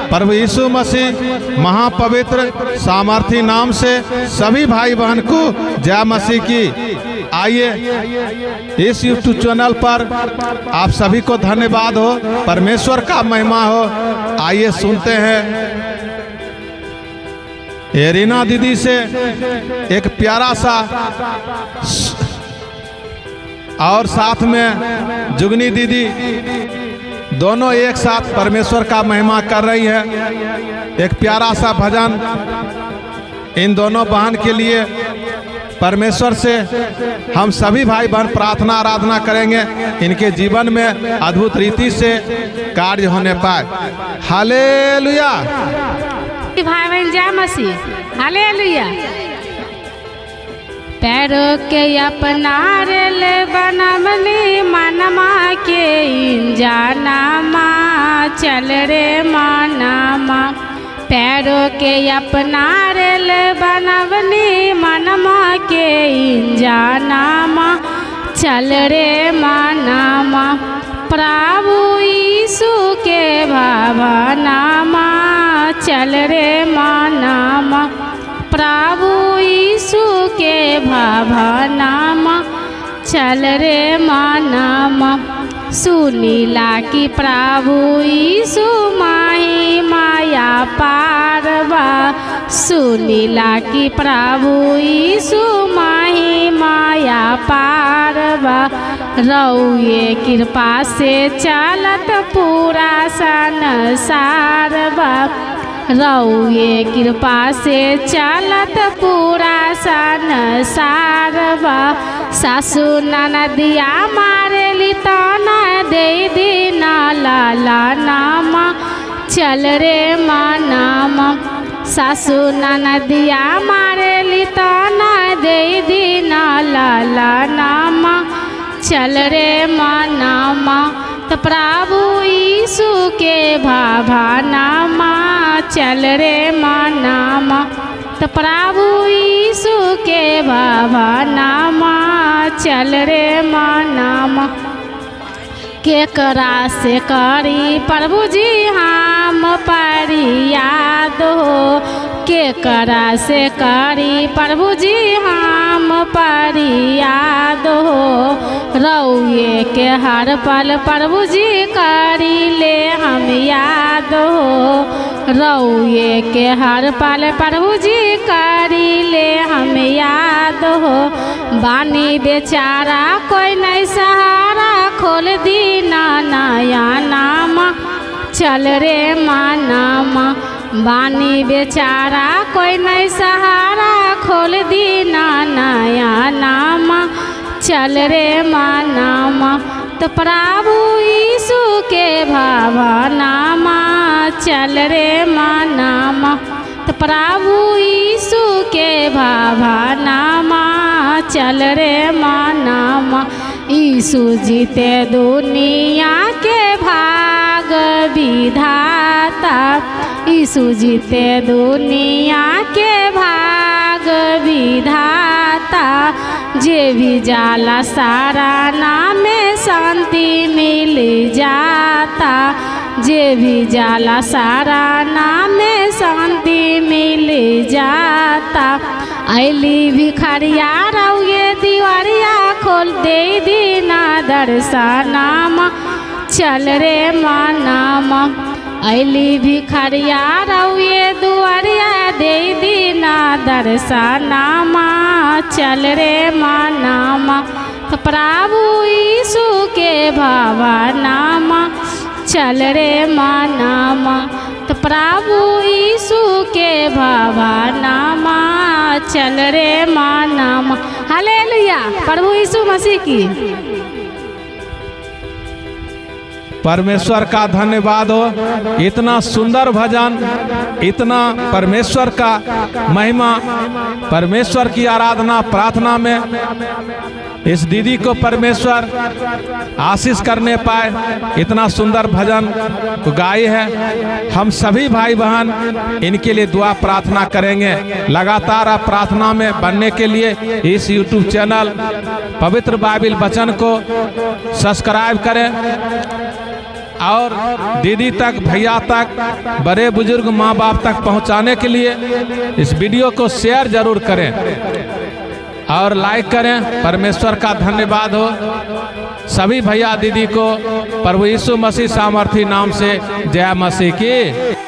प्रभु यीशु मसीह महापवित्र सामर्थी नाम से सभी भाई बहन को जय मसीह की। आइए इस यूट्यूब चैनल पर आप सभी को धन्यवाद हो, परमेश्वर का महिमा हो। आइए सुनते हैं एरिना दीदी से एक प्यारा सा और साथ में जुगनी दीदी, दोनों एक साथ परमेश्वर का महिमा कर रही है। एक प्यारा सा भजन इन दोनों बहन के लिए परमेश्वर से हम सभी भाई बहन प्रार्थना आराधना करेंगे, इनके जीवन में अद्भुत रीति से कार्य होने पाए। हालेलुया। भाई बहन जय मसीह। हालेलुया। पैरों के अपना रेल बनमनी मनमा के इंजानामा चल रे मानामा। पैरों के अपना रेल बनवनी मनमा के इंजानामा चल रे मानामा। प्रभु यीशु के भावनामा चल रे मानामा। प्रभु यीशु के भावनामा चल रे मानामा। सुनीला की प्रभु यीशु माही माया पारवा। सुनीला की प्रभु यीशु माही माया पारवा। रउए कृपा से चलत पूरा संसारवा। रउए कृपा से चलत पूरा संसारवा। सासु ननदिया मारेली ताना दे दीना लाला नामा चल रे मानामा। सासु ननदिया मारेली ताना दे दीना लाला नामा चल रे मानामा। तो प्रभु यीशु के भावनामा चल रे मानामा। तो प्रभु यीशु के भावनामा चल रे मानामा। केकरा से करी प्रभु जी हम परियाद हो। केकरा से करी प्रभु जी हम परियाद हो। रउए के हर पल प्रभु जी करी ले हम याद हो। रउए के हर पल प्रभु जी करी ले हम याद हो। बानी बेचारा कोई नहीं सहारा खोल दीना नया नामा चल रे मानामा। बानी बेचारा कोई नहीं सहारा खोल दीना नया नामा चल रे मानामा। तो प्रभु यीशु के भावनामा चल रे मानामा। तो प्रभु यीशु के भावनामा चल रे मानामा। यीशु जीते दुनिया के भाग विधाता। यीशु जीते दुनिया के भाग विधाता। जे भी जाला सारा नाम में शांति मिल जाता। जे भी जाला सारा नाम में शांति मिल जाता। ऐली भिखरिया रउए दिवारिया खोल दे दीना दर्शनामा चल रे मानामा। ऐली भिखरिया रउए दुआरिया दे दीना दर्शनामा चल रे मानामा। तो प्रभु यीशु के भावनामा चल रे मानामा। तो प्रभु यीशु के भावनामा चल रे मानामा। हालेलुया। प्रभु यीशु मसीह की। परमेश्वर का धन्यवाद हो। इतना सुंदर भजन, इतना परमेश्वर का महिमा, परमेश्वर की आराधना प्रार्थना में इस दीदी को परमेश्वर आशीष करने पाए। इतना सुंदर भजन को गाई है। हम सभी भाई बहन इनके लिए दुआ प्रार्थना करेंगे। लगातार आप प्रार्थना में बनने के लिए इस YouTube चैनल पवित्र बाइबिल वचन को सब्सक्राइब करें और दीदी तक, भैया तक, बड़े बुजुर्ग माँ बाप तक पहुंचाने के लिए इस वीडियो को शेयर जरूर करें और लाइक करें। परमेश्वर का धन्यवाद हो। सभी भैया दीदी को प्रभु यीशु मसीह सामर्थी नाम से जय मसीह की।